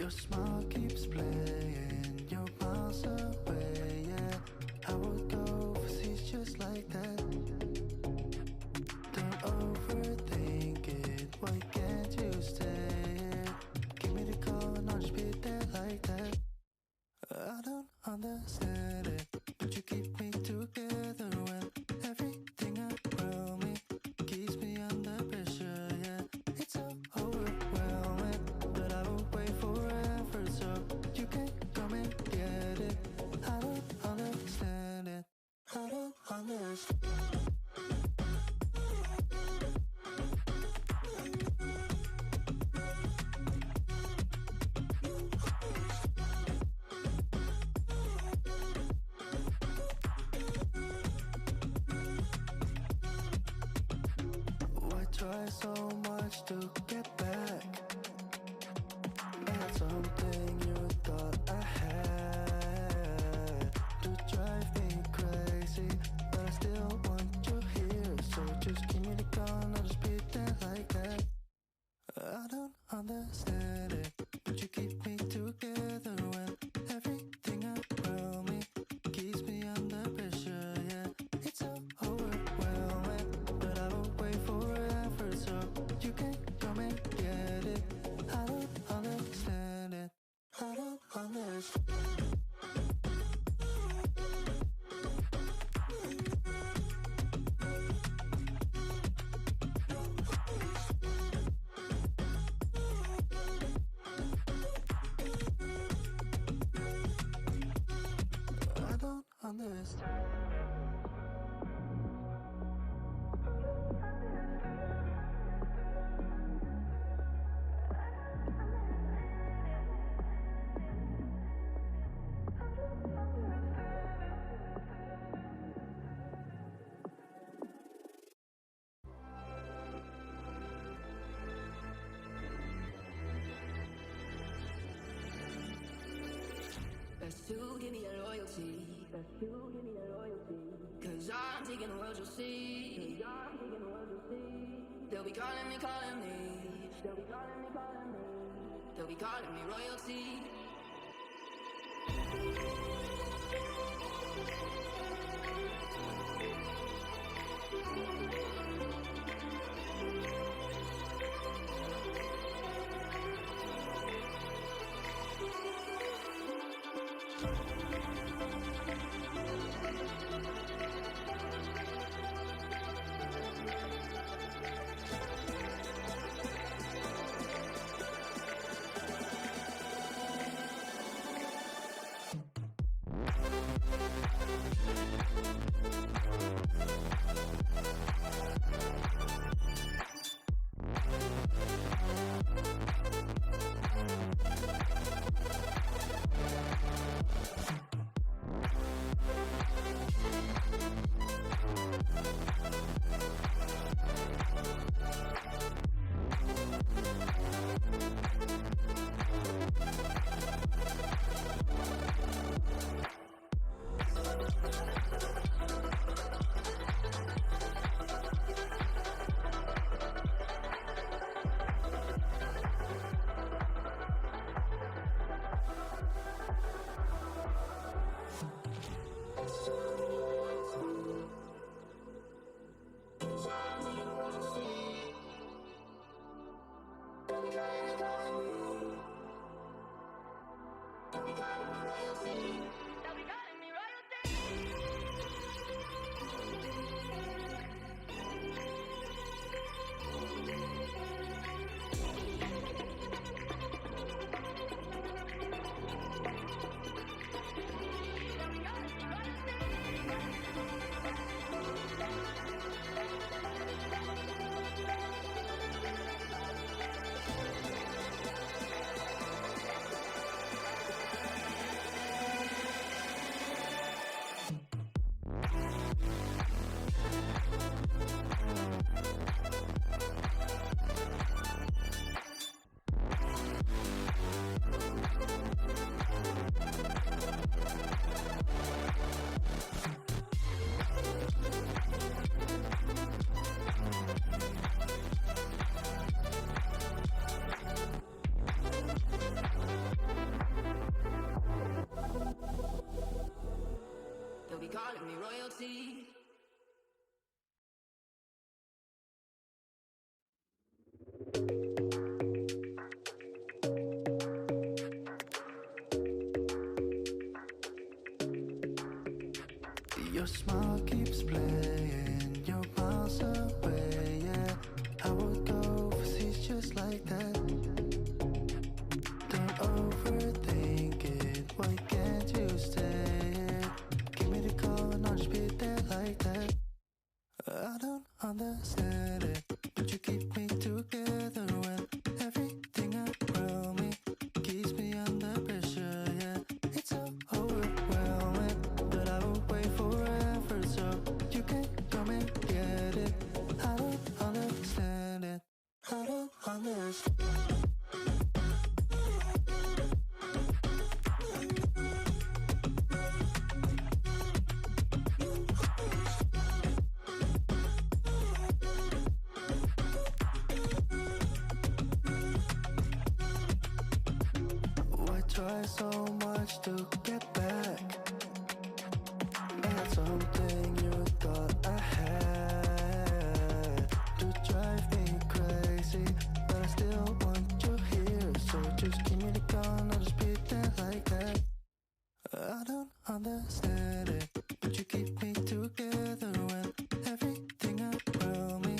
Your smile keeps playing, you're miles away, yeah. I would go overseas just like that. Don't overthink it, why can't you stay here? Give me the call and I'll just be there like that. I don't understand it, but you keep me together when everything around me keeps me under pressure, yeah. It's so overwhelming, but I will wait forever so you can come and get it. I don't understand it, I don't understand. Try so much to get back. Not something you thought I had to drive me crazy, but I still want you here. So just give me the call and I'll just be there like that. I don't understand it, but you keep me together when everything around me keeps me under pressure, yeah. It's so overwhelming, but I will wait forever so you can come and get it. I don't understand it, I don't understand. I don't understand. Best to give me your loyalty. Best to give me your loyalty. Cause I'm taking the world, you'll see. Cause I'm taking the world, you'll see. They'll be calling me, calling me. They'll be calling me, calling me. They'll be calling me royalty. be calling me royalty. Your smile keeps playing, you're miles away, yeah. I would go overseas just like that. Don't overthink it, why can't you stay here? Give me the call and I'll just be there like that. I don't understand it, but you keep me together when everything around me keeps me under pressure, yeah. It's so overwhelming, but I will wait forever so you can come and get it. I don't understand it, I don't understand. Why try so much to get back? That's something you thought I had to drive me crazy, but I still want you here. So just give me the call and I'll just be there like that. I don't understand it, but you keep me together when everything around me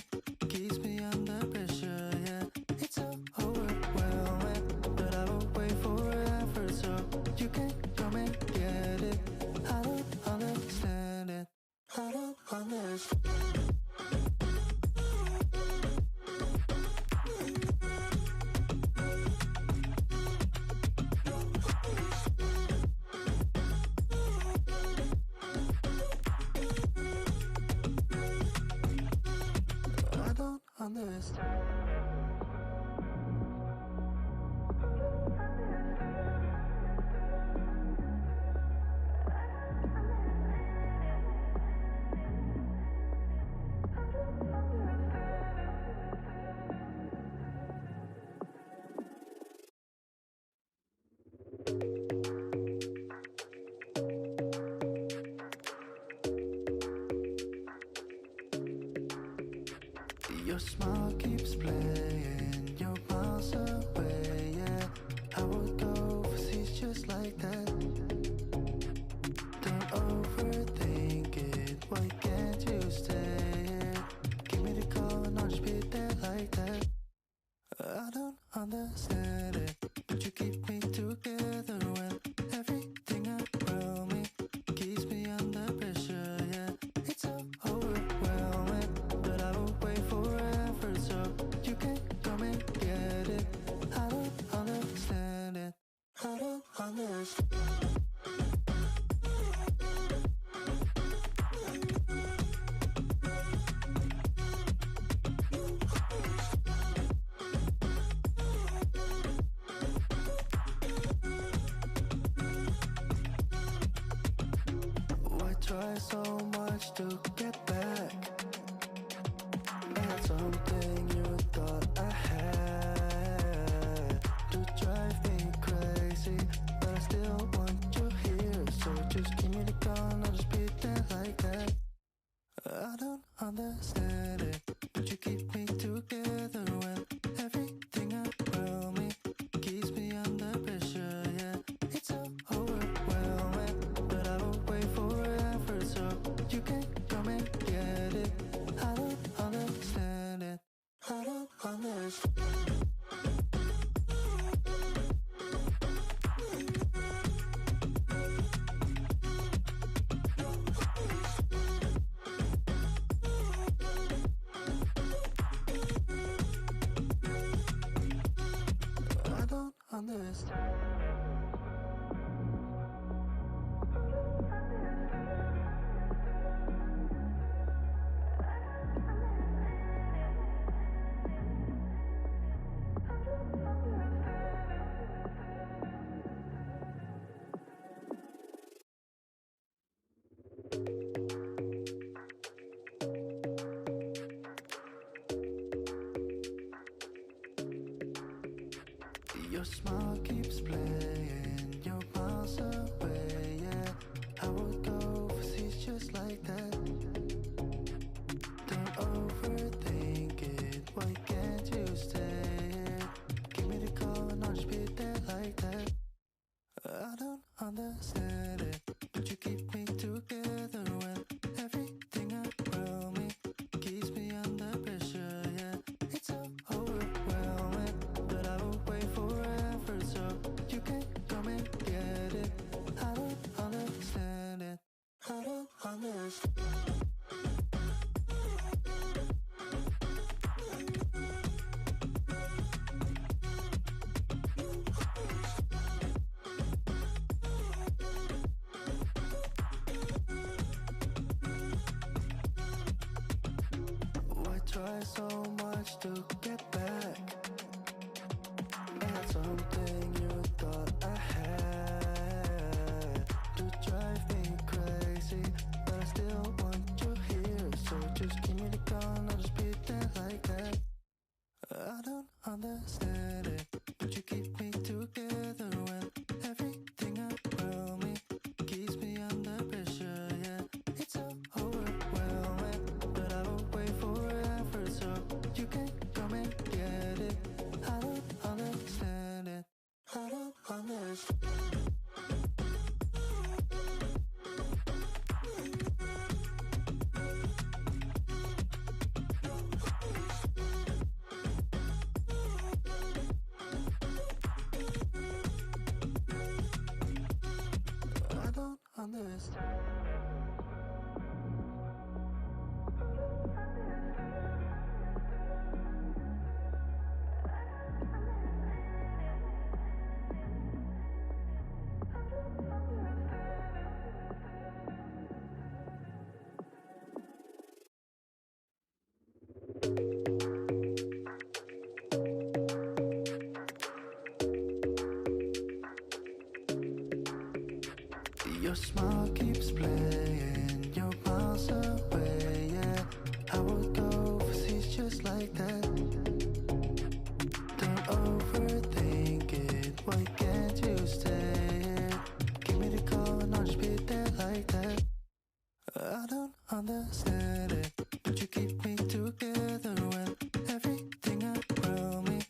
keeps me under pressure, yeah. It's so overwhelming, but I will wait forever so you can come and get it. I don't understand it, I don't understand. I don't understand. Your smile keeps playing, you're miles away, yeah. I would go overseas just like that. Don't overthink it, why can't you stay here? Give me the call and I'll just be there like that. I don't understand it, but you keep me together when everything around me keeps me under pressure, yeah. It's so overwhelming, but I will wait forever so you can come and get it. I don't understand it, I don't understand. Why try so much to get back? That's something you thought I had to drive me crazy, but I still want you here. So just give me the call and I'll just be there like that. I don't understand it, but you keep me together when everything around me keeps me under pressure, yeah. It's so overwhelming, but I will wait forever so you can come and get it. I don't understand it, I don't understand. I don't understand. Your smile keeps playing, you're miles away, yeah. I would go overseas honest. Why try so much to get back? That's something you thought I had to drive me crazy, but I still want you here. So just give me the gun, I'll just pretend like that. I don't understand it, but you keep me together when everything around me keeps me under pressure. Yeah, it's so overwhelming, but I will wait forever so you can come and get it. I don't understand it. I don't understand. I don't understand. Your smile keeps playing, you're miles away, yeah. I would go overseas just like that. Don't overthink it, why can't you stay here? Give me the call and I'll just be there like that. I don't understand it, but you keep me together when everything around me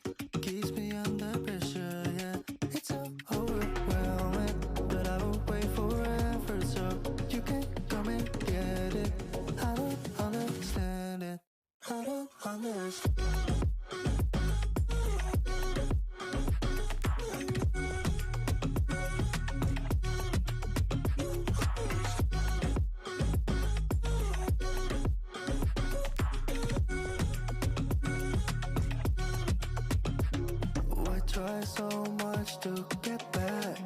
keeps me under pressure, yeah. It's so overwhelming, but I will wait forever so you can come and get it. I don't understand it. I don't understand. Why try so much to get back?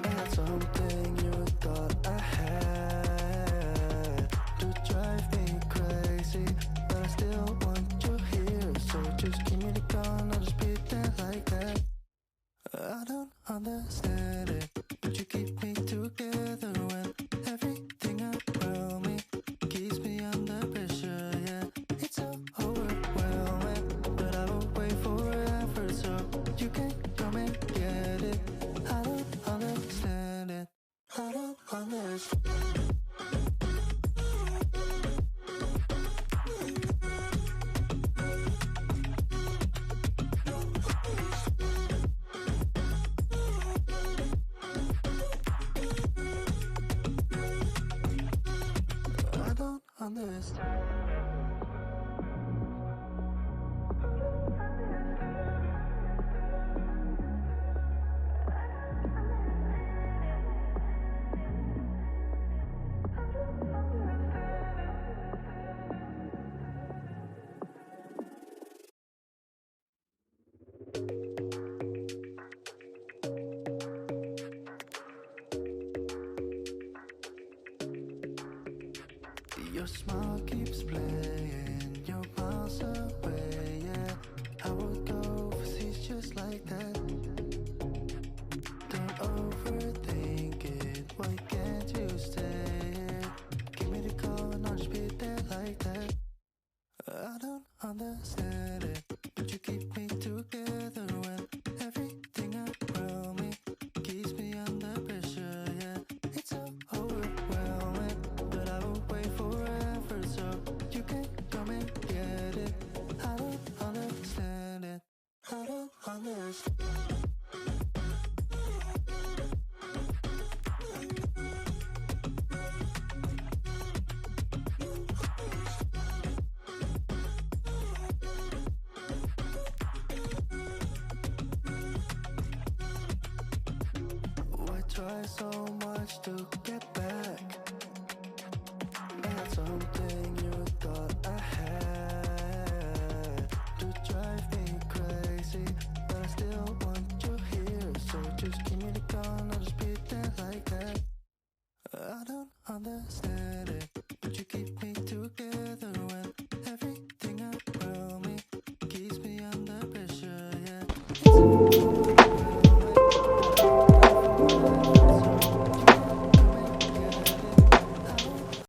That's something you thought I had to drive me crazy, but I still want you here. So just give me the gun, I'll just pretend like that. I don't understand it, but you keep me together when everything around me keeps me under pressure. Yeah, it's so overwhelming, but I will wait forever so you can come and get it. I don't understand it. I don't understand. I don't understand. Your smile keeps playing, you're miles away, yeah. I would go overseas just like that. Don't overthink it, why can't you stay here? Give me the call and I'll just be there like that. I don't understand it, but you keep me together when everything around me keeps me under pressure, yeah. It's so overwhelming, but I will wait forever so you can come and get it. I just